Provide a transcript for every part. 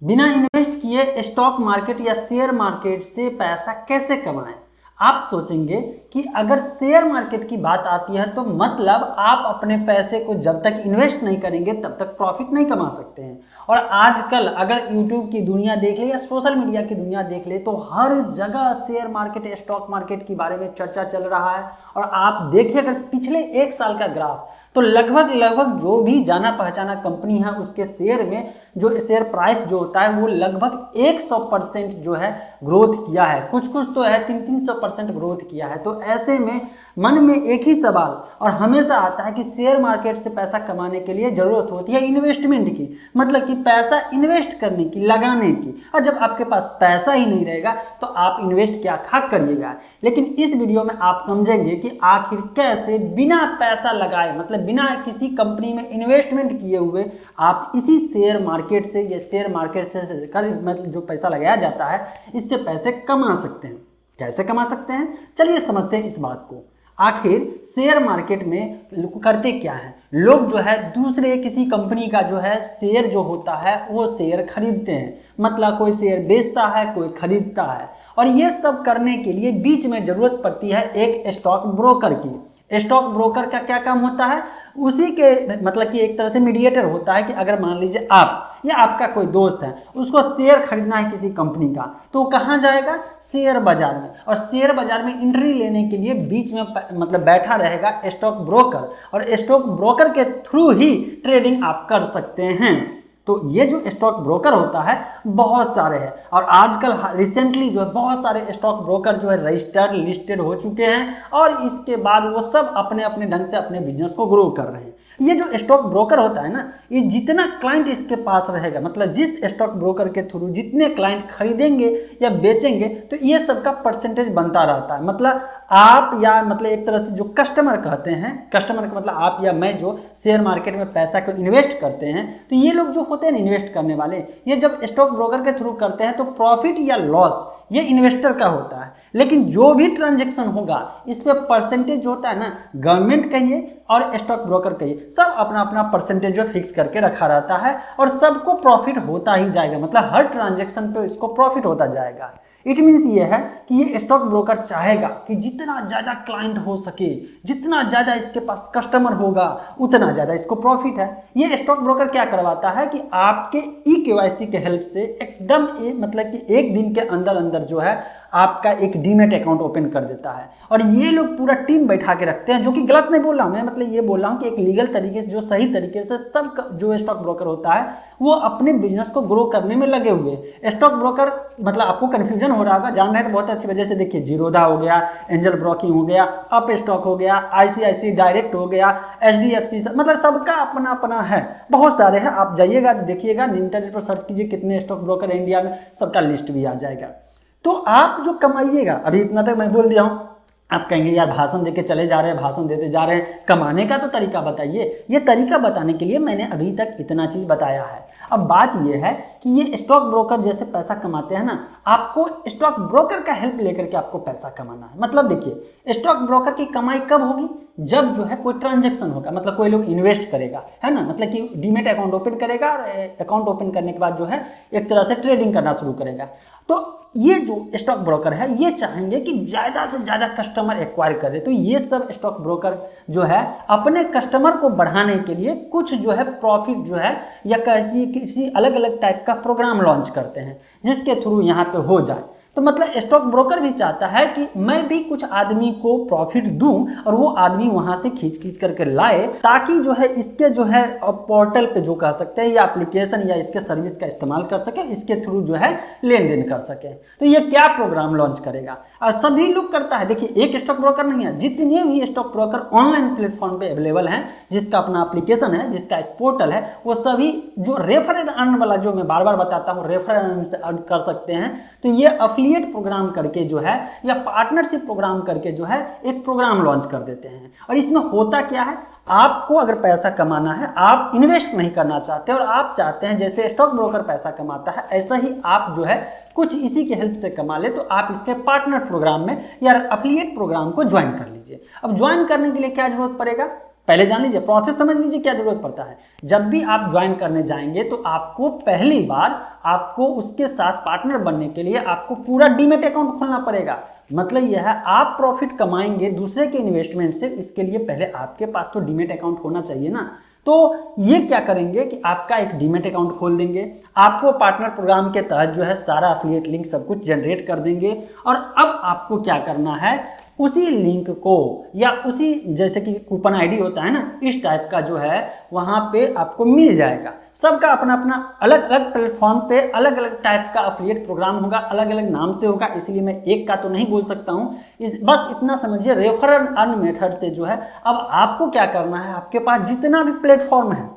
बिना इन्वेस्ट किए stock market या शेयर मार्केट से पैसा कैसे कमाएं। आप सोचेंगे कि अगर शेयर मार्केट की बात आती है तो मतलब आप अपने पैसे को जब तक इन्वेस्ट नहीं करेंगे तब तक प्रॉफिट नहीं कमा सकते हैं। और आजकल अगर यूट्यूब की दुनिया देख ले या सोशल मीडिया की दुनिया देख ले तो हर जगह शेयर मार्केट या स्टॉक मार्केट के बारे में चर्चा चल रहा है। और आप देखिए अगर पिछले एक साल का ग्राफ तो लगभग जो भी जाना पहचाना कंपनी है उसके शेयर में जो शेयर प्राइस जो होता है वो लगभग 100% जो है ग्रोथ किया है। कुछ तो है 300% ग्रोथ किया है। तो ऐसे में मन में एक ही सवाल और हमेशा आता है कि शेयर मार्केट से पैसा कमाने के लिए जरूरत होती है इन्वेस्टमेंट की, मतलब कि पैसा इन्वेस्ट करने की, लगाने की। और जब आपके पास पैसा ही नहीं रहेगा तो आप इन्वेस्ट क्या खाक करिएगा। लेकिन इस वीडियो में आप समझेंगे कि आखिर कैसे बिना पैसा लगाए, मतलब बिना किसी कंपनी में इन्वेस्टमेंट किए हुए आप इसी शेयर मार्केट से या शेयर मार्केट से मतलब जो पैसा लगाया जाता है इससे पैसे कमा सकते हैं। कैसे कमा सकते हैं, चलिए समझते हैं इस बात को। आखिर शेयर मार्केट में करते क्या है, लोग जो है दूसरे किसी कंपनी का जो है शेयर जो होता है वो शेयर खरीदते हैं। मतलब कोई शेयर बेचता है, कोई खरीदता है। और ये सब करने के लिए बीच में जरूरत पड़ती है एक स्टॉक ब्रोकर की। स्टॉक ब्रोकर का क्या काम होता है, उसी के मतलब कि एक तरह से मीडिएटर होता है कि अगर मान लीजिए आप या आपका कोई दोस्त है उसको शेयर खरीदना है किसी कंपनी का, तो कहाँ जाएगा, शेयर बाजार में। और शेयर बाजार में एंट्री लेने के लिए बीच में मतलब बैठा रहेगा स्टॉक ब्रोकर, और स्टॉक ब्रोकर के थ्रू ही ट्रेडिंग आप कर सकते हैं। तो ये जो स्टॉक ब्रोकर होता है बहुत सारे हैं, और आजकल रिसेंटली जो है बहुत सारे स्टॉक ब्रोकर जो है रजिस्टर्ड लिस्टेड हो चुके हैं, और इसके बाद वो सब अपने अपने ढंग से अपने बिजनेस को ग्रो कर रहे हैं। ये जो स्टॉक ब्रोकर होता है ना, ये जितना क्लाइंट इसके पास रहेगा, मतलब जिस स्टॉक ब्रोकर के थ्रू जितने क्लाइंट खरीदेंगे या बेचेंगे तो ये सबका परसेंटेज बनता रहता है। मतलब आप या मतलब एक तरह से जो कस्टमर कहते हैं, कस्टमर का मतलब आप या मैं जो शेयर मार्केट में पैसा को इन्वेस्ट करते हैं, तो ये लोग जो होते हैं ना इन्वेस्ट करने वाले, ये जब स्टॉक ब्रोकर के थ्रू करते हैं तो प्रॉफिट या लॉस ये इन्वेस्टर का होता है। लेकिन जो भी ट्रांजैक्शन होगा इस पे परसेंटेज जो होता है ना, गवर्नमेंट कहिए और स्टॉक ब्रोकर कहिए, सब अपना अपना परसेंटेज जो फिक्स करके रखा रहता है और सबको प्रॉफिट होता ही जाएगा। मतलब हर ट्रांजैक्शन पे इसको प्रॉफिट होता जाएगा। इट मीन्स ये है कि ये स्टॉक ब्रोकर चाहेगा कि जितना ज़्यादा क्लाइंट हो सके, जितना ज़्यादा इसके पास कस्टमर होगा उतना ज़्यादा इसको प्रॉफिट है। ये स्टॉक ब्रोकर क्या करवाता है कि आपके KYC के हेल्प से एकदम मतलब कि एक दिन के अंदर अंदर जो है आपका एक डीमेट अकाउंट ओपन कर देता है। और ये लोग पूरा टीम बैठा के रखते हैं, जो कि गलत नहीं बोल रहा हूँ मैं, मतलब ये बोल रहा हूँ कि एक लीगल तरीके से, जो सही तरीके से सब जो स्टॉक ब्रोकर होता है वो अपने बिजनेस को ग्रो करने में लगे हुए। स्टॉक ब्रोकर मतलब आपको कन्फ्यूजन हो रहा होगा, जान रहे हैं तो बहुत अच्छी वजह से देखिए, जीरोधा हो गया, एंजल ब्रोकिंग हो गया, अप स्टॉक हो गया, ICICI डायरेक्ट हो गया, HDFC, मतलब सबका अपना अपना है, बहुत सारे हैं। आप जाइएगा देखिएगा, इंटरनेट पर सर्च कीजिए कितने स्टॉक ब्रोकर है इंडिया में, सबका लिस्ट भी आ जाएगा। तो आप जो कमाइएगा, अभी इतना तक मैं बोल दिया हूँ, आप कहेंगे यार भाषण देके चले जा रहे हैं, भाषण देते जा रहे हैं, कमाने का तो तरीका बताइए। ये तरीका बताने के लिए मैंने अभी तक इतना चीज़ बताया है। अब बात ये है कि ये स्टॉक ब्रोकर जैसे पैसा कमाते हैं ना, आपको स्टॉक ब्रोकर का हेल्प लेकर के आपको पैसा कमाना है। मतलब देखिए, स्टॉक ब्रोकर की कमाई कब होगी, जब जो है कोई ट्रांजैक्शन होगा, मतलब कोई लोग इन्वेस्ट करेगा, है ना, मतलब कि डीमेट अकाउंट ओपन करेगा और अकाउंट ओपन करने के बाद जो है एक तरह से ट्रेडिंग करना शुरू करेगा। तो ये जो स्टॉक ब्रोकर है ये चाहेंगे कि ज़्यादा से ज़्यादा कस्टमर एक्वायर करे। तो ये सब स्टॉक ब्रोकर जो है अपने कस्टमर को बढ़ाने के लिए कुछ जो है प्रॉफिट जो है या किसी अलग अलग टाइप का प्रोग्राम लॉन्च करते हैं जिसके थ्रू यहाँ पे हो जाए। तो मतलब स्टॉक ब्रोकर भी चाहता है कि मैं भी कुछ आदमी को प्रॉफिट दूं और वो आदमी वहां से खींच करके लाए, ताकि जो है इसके जो है पोर्टल पे जो कह सकते हैं या एप्लीकेशन या इसके सर्विस का इस्तेमाल कर सके, इसके थ्रू जो है लेन देन कर सके। तो ये क्या प्रोग्राम लॉन्च करेगा और सभी लोग करता है। देखिए, एक स्टॉक ब्रोकर नहीं है, जितने भी स्टॉक ब्रोकर ऑनलाइन प्लेटफॉर्म पे अवेलेबल हैं, जिसका अपना एप्लीकेशन है, जिसका एक पोर्टल है, वो सभी जो रेफर एंड अर्न वाला, जो मैं बार बार बताता हूँ, रेफर एंड अर्न से अर्न कर सकते हैं। तो ये प्रोग्राम करके जो है या पार्टनरशिप प्रोग्राम करके जो है एक प्रोग्राम लॉन्च कर देते हैं। और इसमें होता क्या है, आपको अगर पैसा कमाना है, आप इन्वेस्ट नहीं करना चाहते और आप चाहते हैं जैसे स्टॉक ब्रोकर पैसा कमाता है ऐसा ही आप जो है कुछ इसी के हेल्प से कमा ले, तो आप इसके पार्टनर प्रोग्राम में या एफिलिएट प्रोग्राम को ज्वाइन कर लीजिए। अब ज्वाइन करने के लिए क्या जरूरत पड़ेगा, पहले जान लीजिए, प्रोसेस समझ लीजिए क्या जरूरत पड़ता है। जब भी आप ज्वाइन करने जाएंगे तो आपको पहली बार आपको उसके साथ पार्टनर बनने के लिए आपको पूरा डीमैट अकाउंट खोलना पड़ेगा। मतलब यह है आप प्रॉफिट कमाएंगे दूसरे के इन्वेस्टमेंट से, इसके लिए पहले आपके पास तो डीमैट अकाउंट होना चाहिए ना। तो ये क्या करेंगे कि आपका एक डीमैट अकाउंट खोल देंगे, आपको पार्टनर प्रोग्राम के तहत जो है सारा एफिलिएट लिंक सब कुछ जनरेट कर देंगे। और अब आपको क्या करना है, उसी लिंक को या उसी जैसे कि कूपन आईडी होता है ना, इस टाइप का जो है वहां पे आपको मिल जाएगा। सबका अपना अपना अलग अलग प्लेटफॉर्म पे अलग अलग टाइप का एफिलिएट प्रोग्राम होगा, अलग अलग नाम से होगा, इसलिए मैं एक का तो नहीं बोल सकता हूं। बस इतना समझिए, रेफरल अर्न मेथड से जो है अब आपको क्या करना है, आपके पास जितना भी प्लेटफॉर्म है,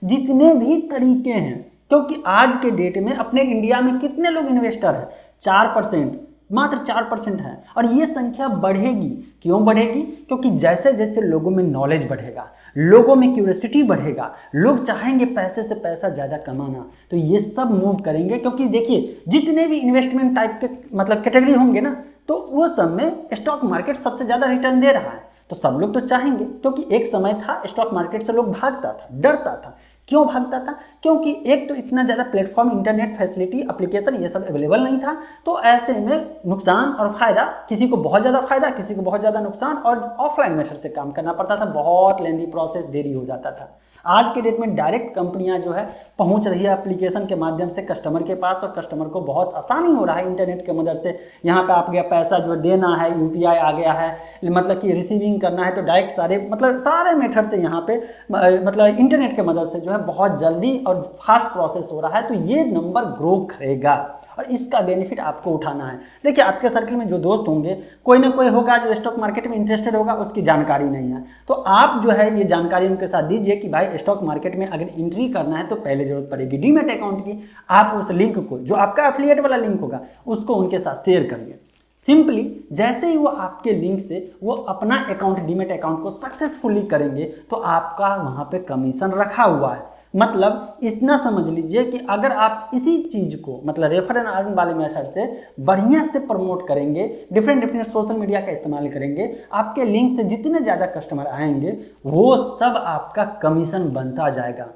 जितने भी तरीके हैं, क्योंकि आज के डेट में अपने इंडिया में कितने लोग इन्वेस्टर हैं, 4%, मात्र 4% है। और ये संख्या बढ़ेगी। क्यों बढ़ेगी? क्योंकि जैसे जैसे लोगों में नॉलेज बढ़ेगा, लोगों में क्यूरियोसिटी बढ़ेगा, लोग चाहेंगे पैसे से पैसा ज़्यादा कमाना, तो ये सब मूव करेंगे। क्योंकि देखिए जितने भी इन्वेस्टमेंट टाइप के मतलब कैटेगरी होंगे ना, तो वो सब में स्टॉक मार्केट सबसे ज़्यादा रिटर्न दे रहा है, तो सब लोग तो चाहेंगे। क्योंकि एक समय था स्टॉक मार्केट से लोग भागता था, डरता था। क्यों भागता था? क्योंकि एक तो इतना ज़्यादा प्लेटफॉर्म, इंटरनेट फैसिलिटी, एप्लीकेशन ये सब अवेलेबल नहीं था। तो ऐसे में नुकसान और फायदा, किसी को बहुत ज़्यादा फायदा, किसी को बहुत ज़्यादा नुकसान, और ऑफलाइन मेथड से काम करना पड़ता था, बहुत लेंदी प्रोसेस, देरी हो जाता था। आज के डेट में डायरेक्ट कंपनियां जो है पहुंच रही है एप्लीकेशन के माध्यम से कस्टमर के पास, और कस्टमर को बहुत आसानी हो रहा है इंटरनेट के मदद से। यहाँ पे आप गया पैसा जो देना है, यूपीआई आ गया है, मतलब कि रिसीविंग करना है तो डायरेक्ट सारे मेथड से यहाँ पे मतलब इंटरनेट के मदद से जो है बहुत जल्दी और फास्ट प्रोसेस हो रहा है। तो ये नंबर ग्रो करेगा और इसका बेनिफिट आपको उठाना है। देखिए आपके सर्कल में जो दोस्त होंगे, कोई ना कोई होगा जो स्टॉक मार्केट में इंटरेस्टेड होगा, उसकी जानकारी नहीं है, तो आप जो है ये जानकारी उनके साथ दीजिए कि भाई स्टॉक मार्केट में अगर एंट्री करना है तो पहले जरूरत पड़ेगी डीमैट अकाउंट की। आप उस लिंक को, जो आपका एफिलिएट वाला लिंक होगा, उसको उनके साथ शेयर करिए। सिंपली जैसे ही वो आपके लिंक से वो अपना अकाउंट, डीमैट अकाउंट को सक्सेसफुली करेंगे, तो आपका वहां पे कमीशन रखा हुआ है। मतलब इतना समझ लीजिए कि अगर आप इसी चीज को मतलब रेफर एंड अर्न वाले मेथड से बढ़िया से प्रमोट करेंगे, डिफरेंट सोशल मीडिया का इस्तेमाल करेंगे, आपके लिंक से जितने ज़्यादा कस्टमर आएंगे वो सब आपका कमीशन बनता जाएगा।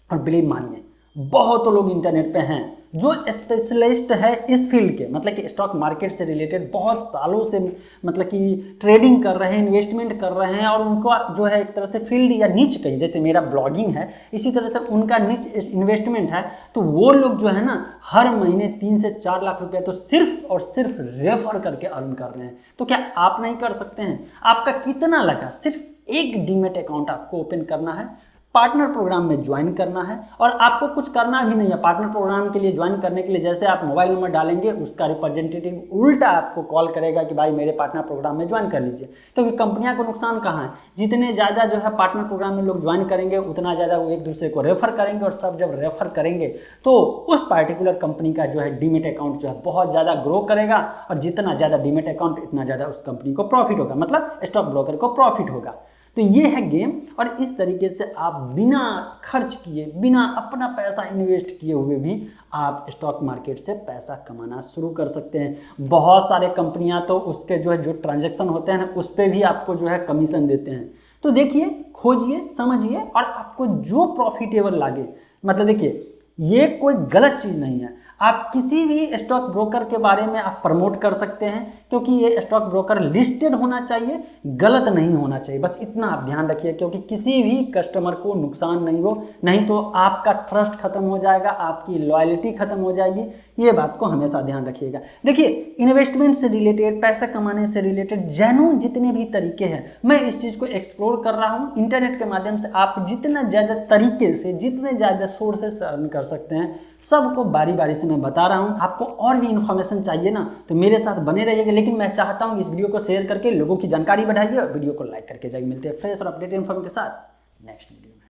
और बिलीव मानिए, बहुत लोग इंटरनेट पे हैं जो स्पेशलिस्ट है इस फील्ड के, मतलब कि स्टॉक मार्केट से रिलेटेड बहुत सालों से मतलब कि ट्रेडिंग कर रहे हैं, इन्वेस्टमेंट कर रहे हैं, और उनका जो है एक तरह से फील्ड या निच कहीं, जैसे मेरा ब्लॉगिंग है, इसी तरह से उनका निच इन्वेस्टमेंट है। तो वो लोग जो है ना हर महीने 3 से 4 लाख रुपए तो सिर्फ और सिर्फ रेफर करके अर्न कर रहे हैं। तो क्या आप नहीं कर सकते हैं? आपका कितना लगा? सिर्फ एक डीमैट अकाउंट आपको ओपन करना है, पार्टनर प्रोग्राम में ज्वाइन करना है, और आपको कुछ करना भी नहीं है। पार्टनर प्रोग्राम के लिए ज्वाइन करने के लिए जैसे आप मोबाइल नंबर डालेंगे, उसका रिप्रेजेंटेटिव उल्टा आपको कॉल करेगा कि भाई मेरे पार्टनर प्रोग्राम में ज्वाइन कर लीजिए। क्योंकि कंपनियां को नुकसान कहाँ है, जितने ज़्यादा जो है पार्टनर प्रोग्राम में लोग ज्वाइन करेंगे, उतना ज़्यादा वो एक दूसरे को रेफर करेंगे, और सब जब रेफर करेंगे तो उस पार्टिकुलर कंपनी का जो है डीमैट अकाउंट जो है बहुत ज़्यादा ग्रो करेगा, और जितना ज़्यादा डीमैट अकाउंट इतना ज़्यादा उस कंपनी को प्रॉफिट होगा, मतलब स्टॉक ब्रोकर को प्रॉफिट होगा। तो ये है गेम, और इस तरीके से आप बिना खर्च किए, बिना अपना पैसा इन्वेस्ट किए हुए भी आप स्टॉक मार्केट से पैसा कमाना शुरू कर सकते हैं। बहुत सारे कंपनियां तो उसके जो है जो ट्रांजैक्शन होते हैं ना, उस पर भी आपको जो है कमीशन देते हैं। तो देखिए, खोजिए, समझिए, और आपको जो प्रॉफिटेबल लगे, मतलब देखिए ये कोई गलत चीज़ नहीं है। आप किसी भी स्टॉक ब्रोकर के बारे में आप प्रमोट कर सकते हैं, क्योंकि ये स्टॉक ब्रोकर लिस्टेड होना चाहिए, गलत नहीं होना चाहिए। बस इतना आप ध्यान रखिए, क्योंकि किसी भी कस्टमर को नुकसान नहीं हो, नहीं तो आपका ट्रस्ट खत्म हो जाएगा, आपकी लॉयल्टी खत्म हो जाएगी। ये बात को हमेशा ध्यान रखिएगा। देखिए, इन्वेस्टमेंट से रिलेटेड, पैसा कमाने से रिलेटेड जेन्युइन जितने भी तरीके हैं, मैं इस चीज़ को एक्सप्लोर कर रहा हूँ। इंटरनेट के माध्यम से आप जितना ज़्यादा तरीके से, जितने ज़्यादा सोर्सेस अर्न कर सकते हैं, सबको बारी बारी से मैं बता रहा हूं। आपको और भी इन्फॉर्मेशन चाहिए ना, तो मेरे साथ बने रहिएगा। लेकिन मैं चाहता हूं इस वीडियो को शेयर करके लोगों की जानकारी बढ़ाइए, और वीडियो को लाइक करके जाइए। मिलते हैं फ्रेश और अपडेटेड इन्फॉर्मेशन के साथ नेक्स्ट वीडियो।